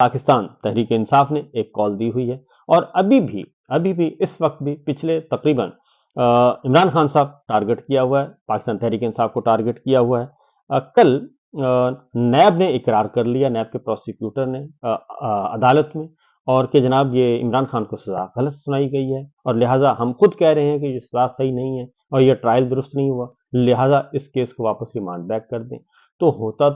पाकिस्तान तहरीक इंसाफ ने एक कॉल दी हुई है और अभी भी इस वक्त भी पिछले तकरीबन इमरान खान साहब टारगेट किया हुआ है, पाकिस्तान तहरीक इंसाफ को टारगेट किया हुआ है। कल नैब ने इकरार कर लिया, नैब के प्रोसिक्यूटर ने अदालत में, और कि जनाब ये इमरान खान को सजा गलत सुनाई गई है और लिहाजा हम खुद कह रहे हैं कि ये सजा सही नहीं है और ये ट्रायल दुरुस्त नहीं हुआ, लिहाजा इस केस को वापस रिमांड बैक कर दें। तो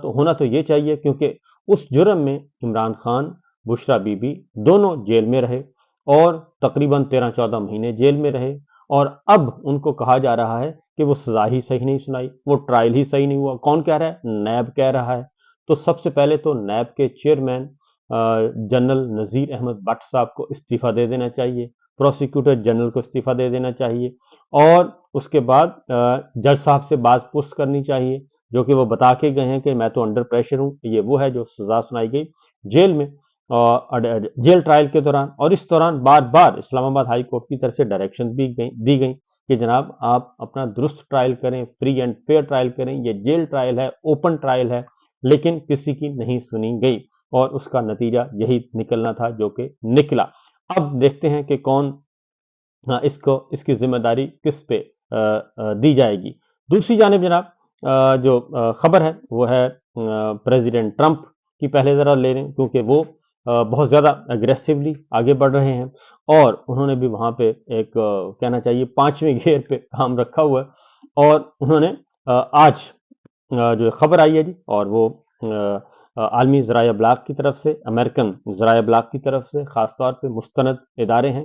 होना तो ये चाहिए, क्योंकि उस जुर्म में इमरान खान, बुशरा बीबी दोनों जेल में रहे और तकरीबन 13-14 महीने जेल में रहे, और अब उनको कहा जा रहा है कि वो सजा ही सही नहीं सुनाई, वो ट्रायल ही सही नहीं हुआ। कौन कह रहा है? नैब कह रहा है। तो सबसे पहले तो नैब के चेयरमैन जनरल नजीर अहमद भट्ट साहब को इस्तीफा दे देना चाहिए, प्रोसिक्यूटर जनरल को इस्तीफा दे देना चाहिए, और उसके बाद जज साहब से बात पुष्ट करनी चाहिए, जो कि वो बता के गए हैं कि मैं तो अंडर प्रेशर हूं। ये वो है जो सजा सुनाई गई जेल में, जेल ट्रायल के दौरान, और इस दौरान बार बार इस्लामाबाद हाई कोर्ट की तरफ से डायरेक्शन भी दी गई कि जनाब आप अपना दुरुस्त ट्रायल करें, फ्री एंड फेयर ट्रायल करें। ये जेल ट्रायल है, ओपन ट्रायल है, लेकिन किसी की नहीं सुनी गई और उसका नतीजा यही निकलना था जो कि निकला। अब देखते हैं कि कौन इसकी जिम्मेदारी किस पे दी जाएगी। दूसरी जानिब जनाब जो खबर है वो है प्रेसिडेंट ट्रंप की। पहले जरा ले लें, क्योंकि वो बहुत ज्यादा अग्रेसिवली आगे बढ़ रहे हैं और उन्होंने भी वहां पे एक कहना चाहिए 5वें गियर पे काम रखा हुआ है। और उन्होंने आज जो खबर आई है जी, और वो आलमी ज़राया ब्लाग की तरफ से, अमेरिकन ज़राया ब्लाग की तरफ से, खासतौर पे मुस्तनद इदारे हैं,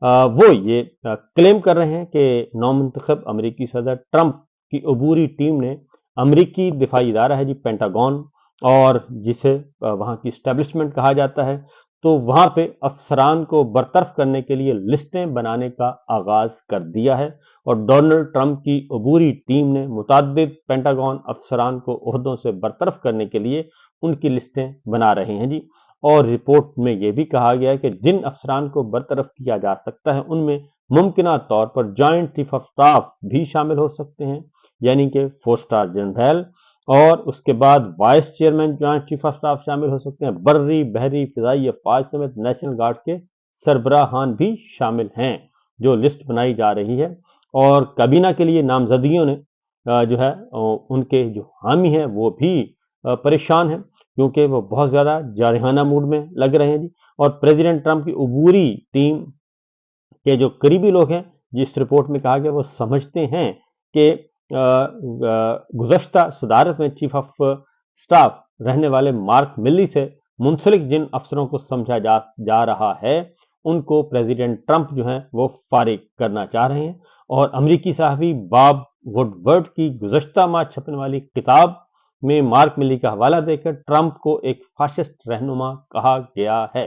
वो ये क्लेम कर रहे हैं कि नौमुंतखब अमरीकी सदर ट्रंप की अबूरी टीम ने अमरीकी दिफाई इदारा है जी, पेंटागन, और जिसे वहाँ की स्टैब्लिशमेंट कहा जाता है, तो वहाँ पे अफसरान को बरतरफ करने के लिए लिस्टें बनाने का आगाज कर दिया है। और डोनाल्ड ट्रंप की अबूरी टीम ने मुताद्दिद पेंटागन अफसरान को ओहदों से बरतरफ करने के लिए उनकी लिस्टें बना रहे हैं जी। और रिपोर्ट में यह भी कहा गया है कि जिन अफसरान को बरतरफ किया जा सकता है उनमें मुमकिना तौर पर जॉइंट चीफ ऑफ स्टाफ भी शामिल हो सकते हैं, यानी कि 4 स्टार जनरल, और उसके बाद vice chairman joint chief of staff शामिल हो सकते हैं, बर्री बहरी फिजाई अफवाज समेत नेशनल गार्ड्स के सरबराहान भी शामिल हैं, जो लिस्ट बनाई जा रही है। और काबीना के लिए नामजदगियों ने जो है उनके जो हामी हैं वो भी परेशान हैं, क्योंकि वो बहुत ज्यादा जारहाना मूड में लग रहे हैं जी। और प्रेसिडेंट ट्रंप की अबूरी टीम के जो करीबी लोग हैं, जिस रिपोर्ट में कहा गया, वो समझते हैं कि गुज़श्ता सदारत में चीफ ऑफ स्टाफ रहने वाले मार्क मिल्ली से मुंसलिक जिन अफसरों को समझा जा रहा है, उनको प्रेसिडेंट ट्रंप जो है वो फारिग करना चाह रहे हैं। और अमरीकी सहाफ़ी बॉब वुडवर्ड की गुज़श्ता माह छपने वाली किताब में मार्क मिल्ली का हवाला देकर ट्रंप को एक फाशिस्ट रहनुमा कहा गया है,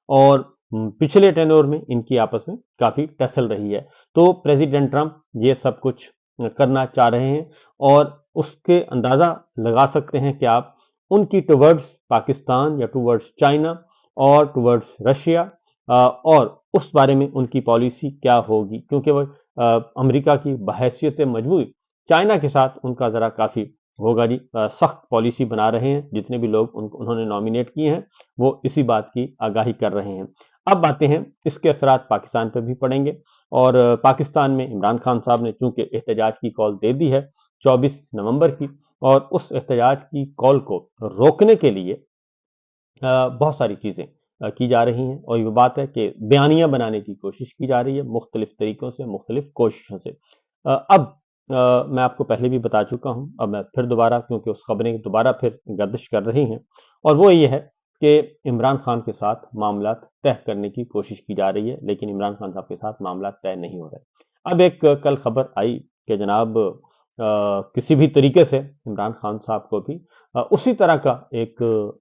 और पिछले टेन्योर में इनकी आपस में काफी टसल रही है। तो प्रेसिडेंट ट्रंप ये सब कुछ करना चाह रहे हैं, और उसके अंदाजा लगा सकते हैं कि आप उनकी टुवर्ड्स पाकिस्तान या टुवर्ड्स चाइना और टुवर्ड्स रशिया, और उस बारे में उनकी पॉलिसी क्या होगी, क्योंकि वो अमेरिका की बहैसियत मजबूर चाइना के साथ उनका जरा काफी होगा जी, सख्त पॉलिसी बना रहे हैं। जितने भी लोग उन्होंने नॉमिनेट किए हैं वो इसी बात की आगाही कर रहे हैं। अब बातें हैं इसके असरात पाकिस्तान पर भी पड़ेंगे, और पाकिस्तान में इमरान खान साहब ने चूंकि एहतजाज की कॉल दे दी है 24 नवंबर की, और उस एहतजाज की कॉल को रोकने के लिए बहुत सारी चीजें की जा रही हैं, और ये बात है कि बयानियां बनाने की कोशिश की जा रही है मुख्तलिफ तरीकों से, मुख्तलिफ कोशिशों से। अब मैं आपको पहले भी बता चुका हूं, अब मैं फिर दोबारा, क्योंकि उस खबरें दोबारा फिर गर्दिश कर रही हैं, और वो ये है कि इमरान खान के साथ मामला तय करने की कोशिश की जा रही है, लेकिन इमरान खान साहब के साथ मामला तय नहीं हो रहा है। अब एक कल खबर आई कि जनाब किसी भी तरीके से इमरान खान साहब को भी उसी तरह का एक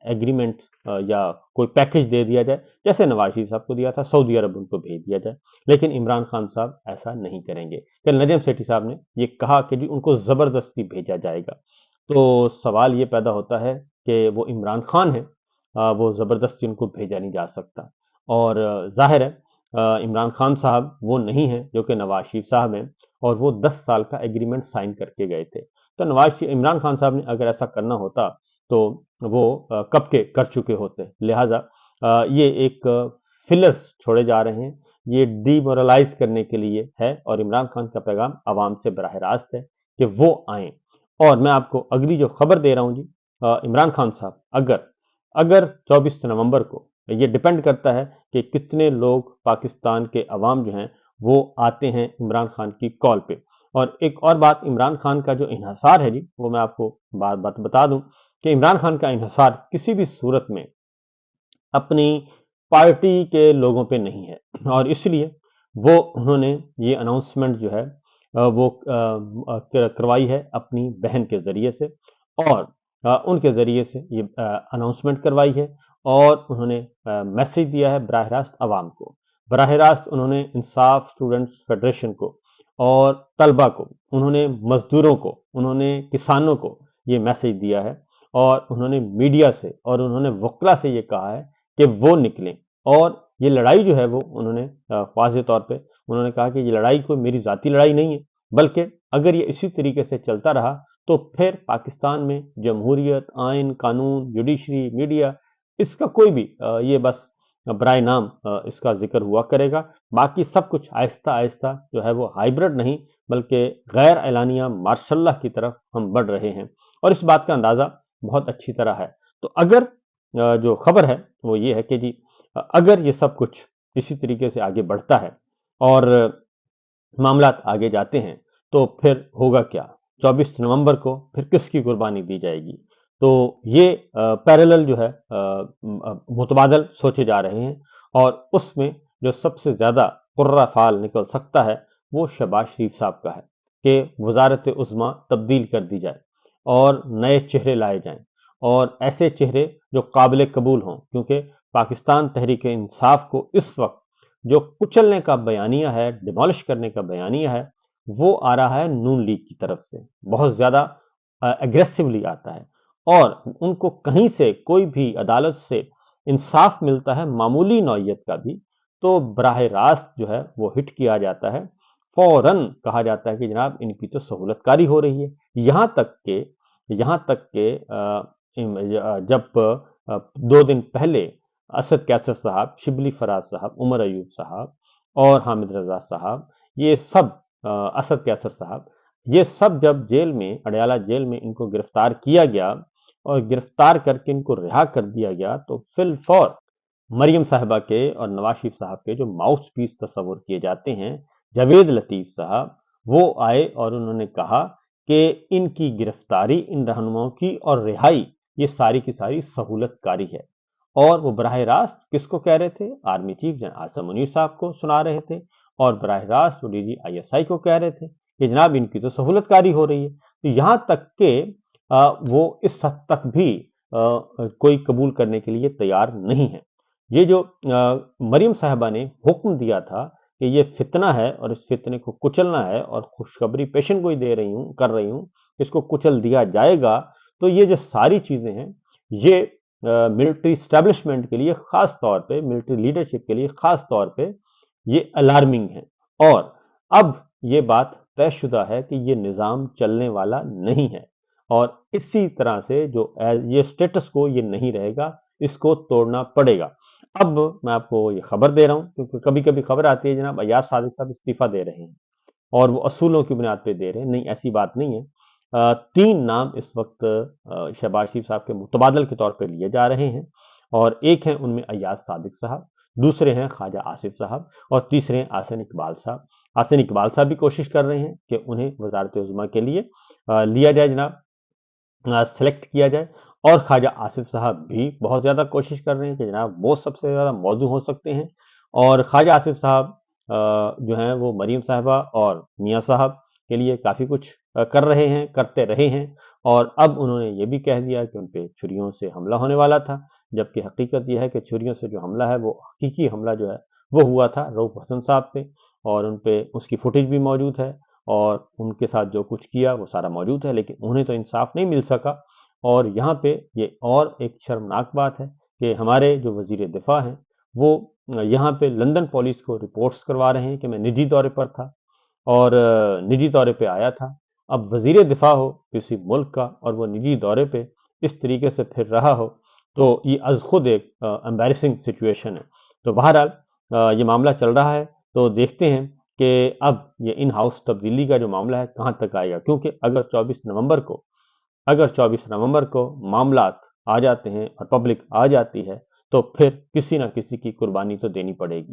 एग्रीमेंट या कोई पैकेज दे दिया जाए जैसे नवाज शरीफ साहब को दिया था, सऊदी अरब उनको भेज दिया जाए। लेकिन इमरान खान साहब ऐसा नहीं करेंगे। कल नजम सेठी साहब ने ये कहा कि जी उनको जबरदस्ती भेजा जाएगा। तो सवाल ये पैदा होता है कि वो इमरान खान है, वो जबरदस्ती उनको भेजा नहीं जा सकता। और जाहिर है इमरान खान साहब वो नहीं है जो कि नवाज शरीफ साहब हैं, और वो 10 साल का एग्रीमेंट साइन करके गए थे। तो इमरान खान साहब ने अगर ऐसा करना होता तो वो कब के कर चुके होते। लिहाजा ये एक फिलर्स छोड़े जा रहे हैं, ये डिमोरलाइज करने के लिए है और इमरान खान का पैगाम आवाम से बराह रास्त है कि वो आएं। और मैं आपको अगली जो खबर दे रहा हूं जी, इमरान खान साहब अगर अगर 24 नवंबर को, ये डिपेंड करता है कि कितने लोग पाकिस्तान के अवाम जो हैं वो आते हैं इमरान खान की कॉल पे। और एक और बात, इमरान खान का जो इन्हसार है जी, वो मैं आपको बात बता दूं कि इमरान खान का इन्हसार किसी भी सूरत में अपनी पार्टी के लोगों पे नहीं है और इसलिए वो उन्होंने ये अनाउंसमेंट जो है वो करवाई है अपनी बहन के ज़रिए से और उनके ज़रिए से ये अनाउंसमेंट करवाई है और उन्होंने मैसेज दिया है बराह रास्त आवाम को। बराह रास्त उन्होंने इंसाफ स्टूडेंट्स फेडरेशन को और तलबा को, उन्होंने मजदूरों को, उन्होंने किसानों को ये मैसेज दिया है और उन्होंने मीडिया से और उन्होंने वकला से ये कहा है कि वो निकलें। और ये लड़ाई जो है वो उन्होंने वाज़ेह तौर पे उन्होंने कहा कि ये लड़ाई कोई मेरी ज़ाती लड़ाई नहीं है, बल्कि अगर ये इसी तरीके से चलता रहा तो फिर पाकिस्तान में जमहूरियत, आइन, कानून, जुडिशरी, मीडिया, इसका कोई भी ये बस बराए नाम इसका जिक्र हुआ करेगा। बाकी सब कुछ आहिस्ता आहिस्ता जो है वो हाइब्रिड नहीं बल्कि गैर एलानिया मार्शल्लाह की तरफ हम बढ़ रहे हैं और इस बात का अंदाज़ा बहुत अच्छी तरह है। तो अगर जो खबर है वो ये है कि जी अगर ये सब कुछ इसी तरीके से आगे बढ़ता है और मामलात आगे जाते हैं तो फिर होगा क्या? 24 नवंबर को फिर किसकी कुर्बानी दी जाएगी? तो ये पैरेलल जो है मुतबादल सोचे जा रहे हैं और उसमें जो सबसे ज़्यादा कुर्रा फाल निकल सकता है वो शहबाज शरीफ साहब का है कि वजारत उज़्मा तब्दील कर दी जाए और नए चेहरे लाए जाएं और ऐसे चेहरे जो काबिल कबूल हों, क्योंकि पाकिस्तान तहरीक इंसाफ को इस वक्त जो कुचलने का बयानिया है, डिमोलिश करने का बयानिया है, वो आ रहा है नून लीग की तरफ से, बहुत ज़्यादा एग्रेसिवली आता है और उनको कहीं से कोई भी अदालत से इंसाफ मिलता है मामूली नौइयत का भी, तो बराह रास्त जो है वो हिट किया जाता है। फौरन कहा जाता है कि जनाब इनकी तो सहूलतकारी हो रही है। यहाँ तक के जब 2 दिन पहले असद कैसर साहब, शिबली फराज साहब, उमर अयूब साहब और हामिद रजा साहब, ये सब असद कैसर साहब, ये सब जब जेल में, अडयाला जेल में इनको गिरफ्तार किया गया और गिरफ्तार करके इनको रिहा कर दिया गया तो फिलफौर मरियम साहिबा के और नवाज शरीफ साहब के जो माउथ पीस तस्वुर किए जाते हैं, जावेद लतीफ साहब, वो आए और उन्होंने कहा कि इनकी गिरफ्तारी, इन रहनुमाओं की और रिहाई, ये सारी की सारी सहूलतकारी है। और वो बराह रास्त किसको कह रहे थे? Army chief general Asim Munir साहब को सुना रहे थे और बराह रास्त वो डीजी आईएसआई को कह रहे थे कि जनाब इनकी तो सहूलतकारी हो रही है। तो यहाँ तक के वो इस हद तक भी कोई कबूल करने के लिए तैयार नहीं है। ये जो मरियम साहबा ने हुक्म दिया था कि ये फितना है और इस फितने को कुचलना है और खुशखबरी पेशन को ही दे रही हूँ, कर रही हूँ, इसको कुचल दिया जाएगा। तो ये जो सारी चीजें हैं, ये मिलिट्री स्टैब्लिशमेंट के लिए खास तौर पे, मिलिट्री लीडरशिप के लिए खास तौर पे ये अलार्मिंग है और अब ये बात तयशुदा है कि ये निज़ाम चलने वाला नहीं है और इसी तरह से जो ये स्टेटस को ये नहीं रहेगा, इसको तोड़ना पड़ेगा। अब मैं आपको ये खबर दे रहा हूँ क्योंकि कभी कभी खबर आती है जनाब अयाज सादिक साहब इस्तीफा दे रहे हैं और वो असूलों की बुनियाद पे दे रहे हैं। नहीं, ऐसी बात नहीं है। 3 नाम इस वक्त शहबाज शरीफ साहब के मुतबादल के तौर पे लिए जा रहे हैं और एक हैं उनमें अयाज सादिक साहब, दूसरे हैं ख्वाजा आसिफ साहब और तीसरे हैं आसिन इकबाल साहब। आसिन इकबाल साहब भी कोशिश कर रहे हैं कि उन्हें वजारत उज़्मा के लिए लिया जाए जनाब, सेलेक्ट किया जाए और ख्वाजा आसिफ साहब भी बहुत ज़्यादा कोशिश कर रहे हैं कि जनाब वो सबसे ज़्यादा मौजू हो सकते हैं और ख्वाजा आसिफ साहब जो हैं वो मरीम साहिबा और मियाँ साहब के लिए काफ़ी कुछ कर रहे हैं, करते रहे हैं और अब उन्होंने ये भी कह दिया कि उन पे छुरियों से हमला होने वाला था, जबकि हकीकत यह है कि छुरियों से जो हमला है वो हकीकी हमला जो है वो हुआ था रऊफ हसन साहब पे और उन पे उसकी फुटेज भी मौजूद है और उनके साथ जो कुछ किया वो सारा मौजूद है, लेकिन उन्हें तो इंसाफ नहीं मिल सका। और यहाँ पे ये और एक शर्मनाक बात है कि हमारे जो वजीर दिफा हैं वो यहाँ पे लंदन पुलिस को रिपोर्ट्स करवा रहे हैं कि मैं निजी दौरे पर था और निजी दौरे पे आया था। अब वजीर दिफा हो किसी मुल्क का और वो निजी दौरे पे इस तरीके से फिर रहा हो तो ये अज खुद एक एम्बैरेसिंग सिचुएशन है। तो बहरहाल ये मामला चल रहा है, तो देखते हैं कि अब ये इन हाउस तब्दीली का जो मामला है कहां तक आएगा, क्योंकि अगर 24 नवंबर को मामलात आ जाते हैं और पब्लिक आ जाती है, तो फिर किसी ना किसी की कुर्बानी तो देनी पड़ेगी।